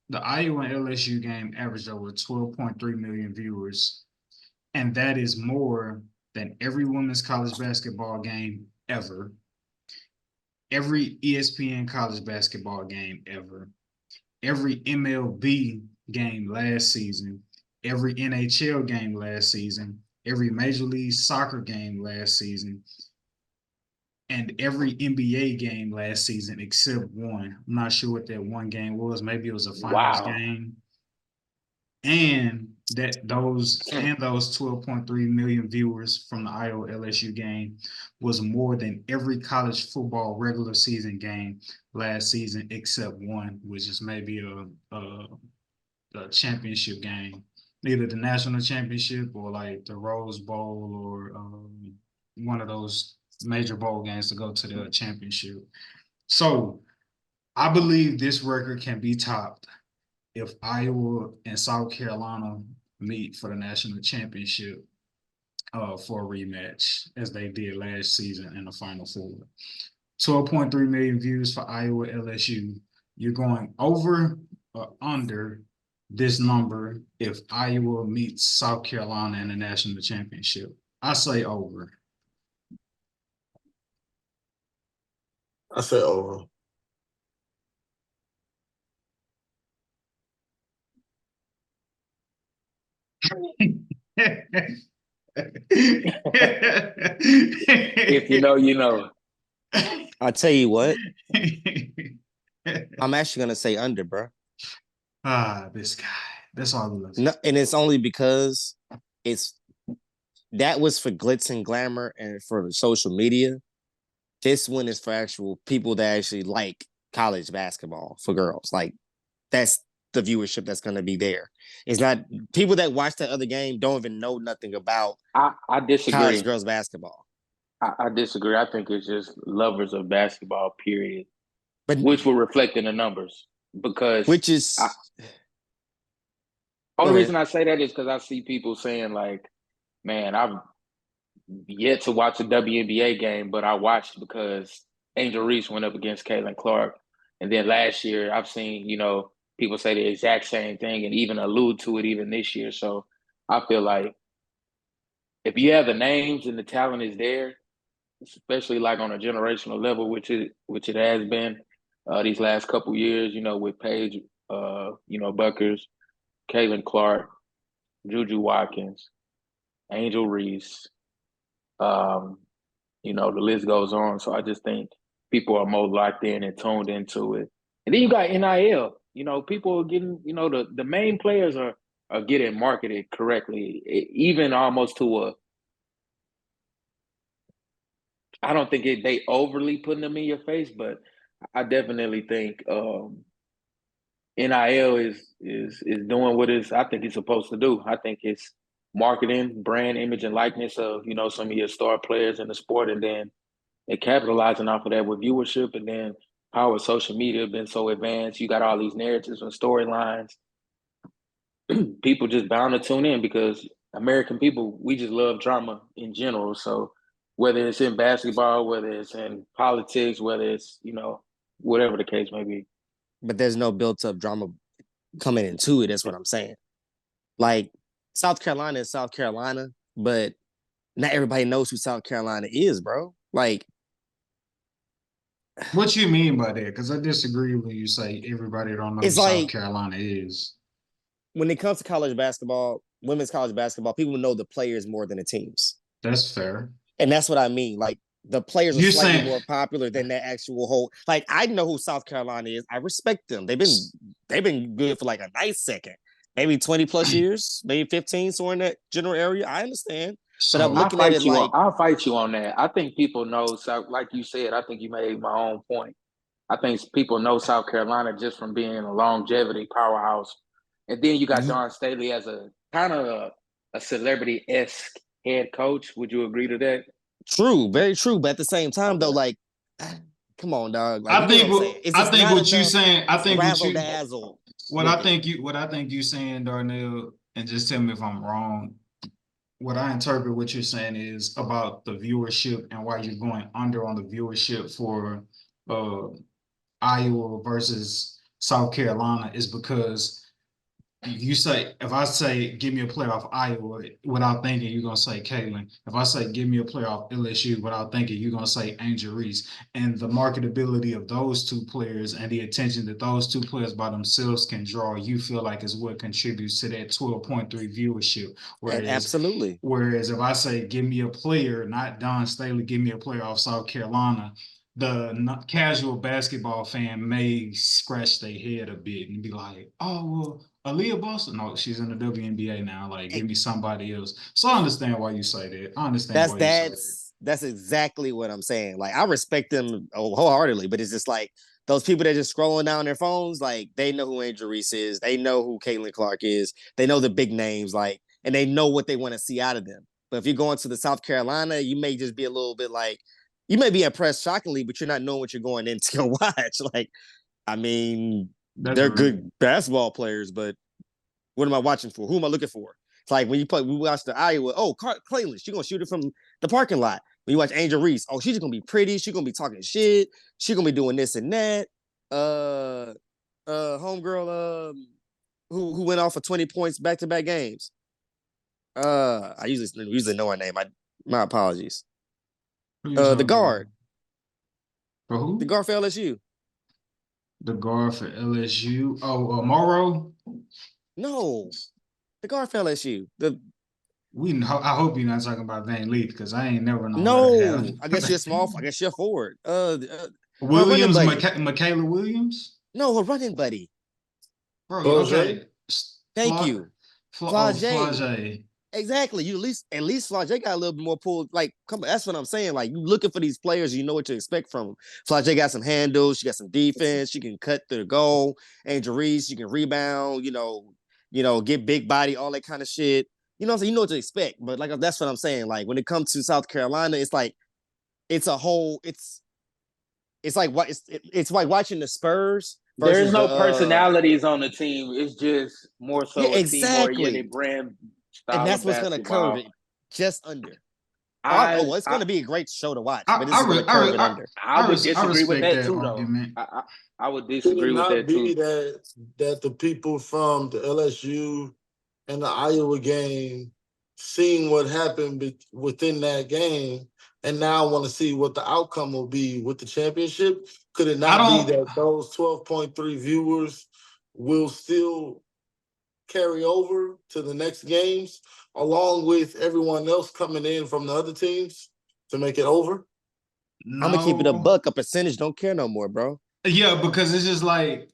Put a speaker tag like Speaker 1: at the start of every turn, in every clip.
Speaker 1: the Iowa and LSU game averaged over 12.3 million viewers, and that is more than every women's college basketball game ever, every ESPN college basketball game ever, every MLB game last season, every NHL game last season, every Major League Soccer game last season, and every NBA game last season except one. I'm not sure what that one game was. Maybe it was a finals
Speaker 2: Wow.
Speaker 1: game. And those 12.3 million viewers from the Iowa LSU game was more than every college football regular season game last season except one, which is maybe a championship game, either the national championship or like the Rose Bowl or one of those major bowl games to go to the championship. So I believe this record can be topped if Iowa and South Carolina meet for the national championship for a rematch, as they did last season in the Final Four. 12.3 million views for Iowa LSU. You're going over or under this number if Iowa meets South Carolina in the national championship. I say over.
Speaker 3: I say over.
Speaker 2: If you know, you know.
Speaker 4: I'll tell you what. I'm actually gonna say under, bro.
Speaker 1: This guy. That's all we love.
Speaker 4: No, and it's only because that was for glitz and glamour and for social media. This one is for actual people that actually like college basketball for girls. Like that's the viewership that's going to be there. It's not people that watch that other game don't even know nothing about
Speaker 2: I disagree.
Speaker 4: College girls basketball.
Speaker 2: I disagree. I think it's just lovers of basketball, period. But which will reflect in the numbers because only reason I say that is because I see people saying like, "Man, I've yet to watch a WNBA game, but I watched because Angel Reese went up against Caitlin Clark." And then last year, I've seen, people say the exact same thing and even allude to it even this year. So I feel like if you have the names and the talent is there, especially like on a generational level, which it has been these last couple years, with Paige, Buckers, Caitlin Clark, Juju Watkins, Angel Reese, the list goes on. So I just think people are more locked in and tuned into it. And then you got NIL. People are getting, the main players are getting marketed correctly, even almost to I don't think they overly putting them in your face, but I definitely think NIL is doing what I think it's supposed to do. I think it's marketing, brand image, and likeness of some of your star players in the sport, and then and capitalizing off of that with viewership, and then how social media been so advanced. You got all these narratives and storylines. People just bound to tune in because American people, we just love drama in general. So whether it's in basketball, whether it's in politics, whether it's whatever the case may be.
Speaker 4: But there's no built-up drama coming into it. That's what I'm saying. Like South Carolina is South Carolina, but not everybody knows who South Carolina is, bro. Like,
Speaker 1: what you mean by that? Because I disagree when you say everybody don't know who South Carolina is.
Speaker 4: When it comes to college basketball, women's college basketball, people know the players more than the teams.
Speaker 1: That's fair.
Speaker 4: And that's what I mean. Like, the players are slightly more popular than that actual whole. Like, I know who South Carolina is. I respect them. They've been good for like a nice second, maybe 20 plus years, maybe 15, somewhere in that general area. I understand.
Speaker 2: But I'm looking at it like I'll fight you on that. I think people know South, like you said. I think you made my own point. I think people know South Carolina just from being a longevity powerhouse, and then you got Dawn Staley as a kind of a celebrity-esque head coach. Would you agree to that?
Speaker 4: True, very true. But at the same time, though, like, come on, dog. Like,
Speaker 1: I think what you're saying. I think
Speaker 4: razzle dazzle.
Speaker 1: What I think you saying, Darnell, and just tell me if I'm wrong. What I interpret what you're saying is about the viewership and why you're going under on the viewership for Iowa versus South Carolina is because you say, if I say, give me a player off Iowa without thinking, you're going to say Caitlin. If I say, give me a player off LSU without thinking, you're going to say Angel Reese. And the marketability of those two players and the attention that those two players by themselves can draw, you feel like is what contributes to that 12.3 viewership.
Speaker 4: And absolutely.
Speaker 1: Whereas if I say, give me a player, not Don Staley, give me a player off South Carolina, the casual basketball fan may scratch their head a bit and be like, oh, well, Aaliyah Boston, no, she's in the WNBA now. Like, give me somebody else. So I understand why you say that. I understand why you say that.
Speaker 4: That's exactly what I'm saying. Like, I respect them wholeheartedly, but it's just like those people that just scrolling down their phones, like they know who Angel Reese is, they know who Caitlin Clark is, they know the big names, like, and they know what they want to see out of them. But if you're going to the South Carolina, you may just be a little bit like, you may be impressed shockingly, but you're not knowing what you're going in to watch. Like, I mean, they're good basketball players, but what am I watching for? Who am I looking for? It's like when we watch the Iowa, oh, Clayton, she's going to shoot it from the parking lot. When you watch Angel Reese, oh, she's just going to be pretty. She's going to be talking shit. She's going to be doing this and that. Homegirl, who went off for 20 points back-to-back games. I usually know her name. My apologies. The guard.
Speaker 1: For who?
Speaker 4: The guard for LSU.
Speaker 1: The guard for LSU. Oh, Morrow?
Speaker 4: No. The guard for LSU.
Speaker 1: I hope you're not talking about Van Leaf because I ain't never known.
Speaker 4: No, I guess you're small. I guess you're forward.
Speaker 1: Williams, Michaela Williams.
Speaker 4: No, her running buddy.
Speaker 1: Bro, okay.
Speaker 4: Thank you,
Speaker 1: Flage.
Speaker 4: Exactly. You at least Flage got a little bit more pull. Like, come on, that's what I'm saying. Like, you looking for these players, you know what to expect from them. Flage got some handles. She got some defense. She can cut through the goal. Angel Reese, she can rebound. Get big body, all that kind of shit. You know what I'm saying? You know what to expect. But like, that's what I'm saying. Like, when it comes to South Carolina, it's like it's like watching the Spurs.
Speaker 2: There's no personalities on the team. It's just more so a team-oriented brand style.
Speaker 4: And that's what's going to curve it just under. It's going to be a great show to watch, but this is going to curve it under.
Speaker 2: I would disagree with that too, though. I would disagree with that too.
Speaker 3: That the people from the LSU and the Iowa game seeing what happened within that game, and now I want to see what the outcome will be with the championship. Could it not be that those 12.3 viewers will still carry over to the next games, along with everyone else coming in from the other teams to make it over?
Speaker 4: No. I'm gonna keep it a buck. A percentage don't care no more, bro.
Speaker 1: Yeah, because it's just like,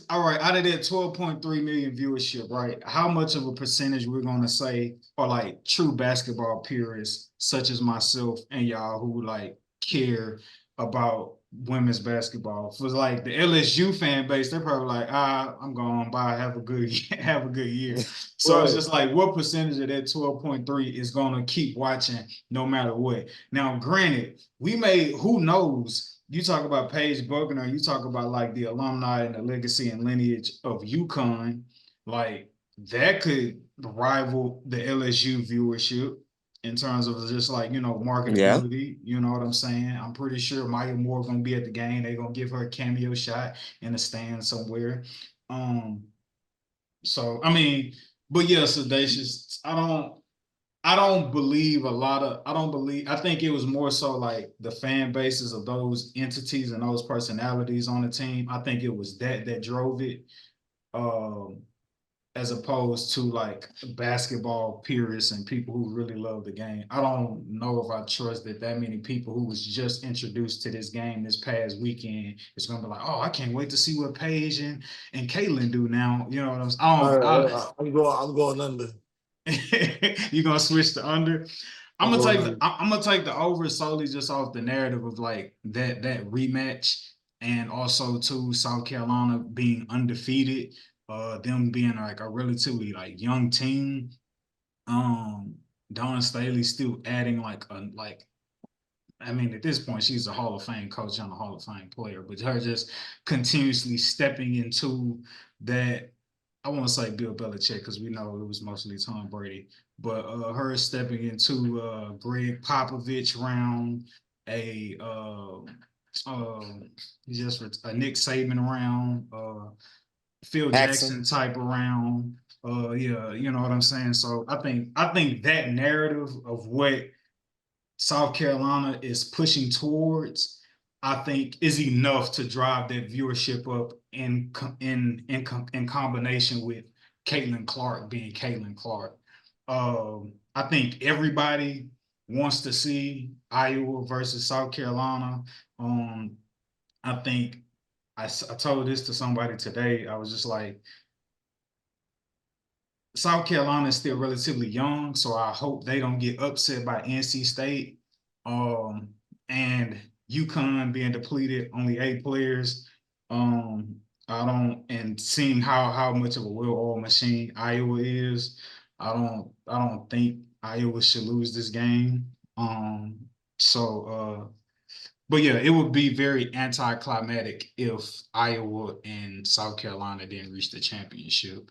Speaker 1: all right, out of that 12.3 million viewership, right? How much of a percentage we're gonna say are like true basketball purists, such as myself and y'all, who like care about women's basketball? For like the LSU fan base, they're probably like, I'm going by, have a good year. So It's just like, what percentage of that 12.3 is gonna keep watching no matter what? Now, granted, who knows? You talk about Paige Buckner, you talk about like the alumni and the legacy and lineage of UConn, like that could rival the LSU viewership in terms of just like, marketability. Yeah. You know what I'm saying? I'm pretty sure Maya Moore gonna be at the game. They're gonna give her a cameo shot in the stand somewhere. So I mean, but yeah, Sedacious, I think it was more so like the fan bases of those entities and those personalities on the team. I think it was that drove it, as opposed to like basketball purists and people who really love the game. I don't know if I trust that many people who was just introduced to this game this past weekend is going to be like, oh, I can't wait to see what Paige and Caitlin do now. You know what I'm saying?
Speaker 3: I'm going under.
Speaker 1: You're gonna switch to under. I'm gonna take the over solely just off the narrative of like that rematch, and also too South Carolina being undefeated, them being like a relatively like young team. Dawn Staley still adding I mean, at this point, she's a Hall of Fame coach and a Hall of Fame player, but her just continuously stepping into that. I want to say Bill Belichick because we know it was mostly Tom Brady, but her stepping into Greg Popovich round, a just Nick Saban around, Phil
Speaker 4: Jackson.
Speaker 1: Jackson type around. Yeah, you know what I'm saying. So I think that narrative of what South Carolina is pushing towards, I think, is enough to drive that viewership up in combination with Caitlin Clark being Caitlin Clark. I think everybody wants to see Iowa versus South Carolina. Um, I think I told this to somebody today. I was just like, South Carolina is still relatively young, so I hope they don't get upset by NC State. And UConn being depleted, only 8 players. Um, and seeing how much of a well-oiled machine Iowa is, I don't think Iowa should lose this game. So but yeah, it would be very anticlimactic if Iowa and South Carolina didn't reach the championship.